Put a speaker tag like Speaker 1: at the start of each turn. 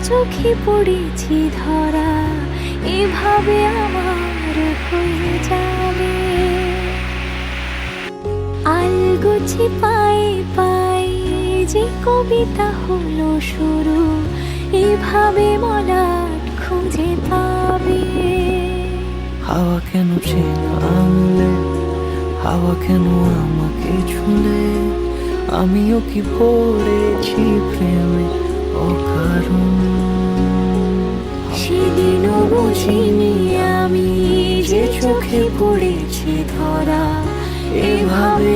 Speaker 1: চোখে পড়েছি ধরা, এভাবে আমার হয়ে যাবে। আলগোছে পায়ে পায়ে যে কবিতা হলো শুরু, এভাবে মলাট খুঁজে পাবে।
Speaker 2: হাওয়া কেন চেনা আনলে, হাওয়া কেন আমাকে ছুলে, আমিও কি পড়েছি প্রেমে অকারণ।
Speaker 1: সেদিনও বুঝিনি আমি যে চোখে পড়েছি ধরা, এভাবে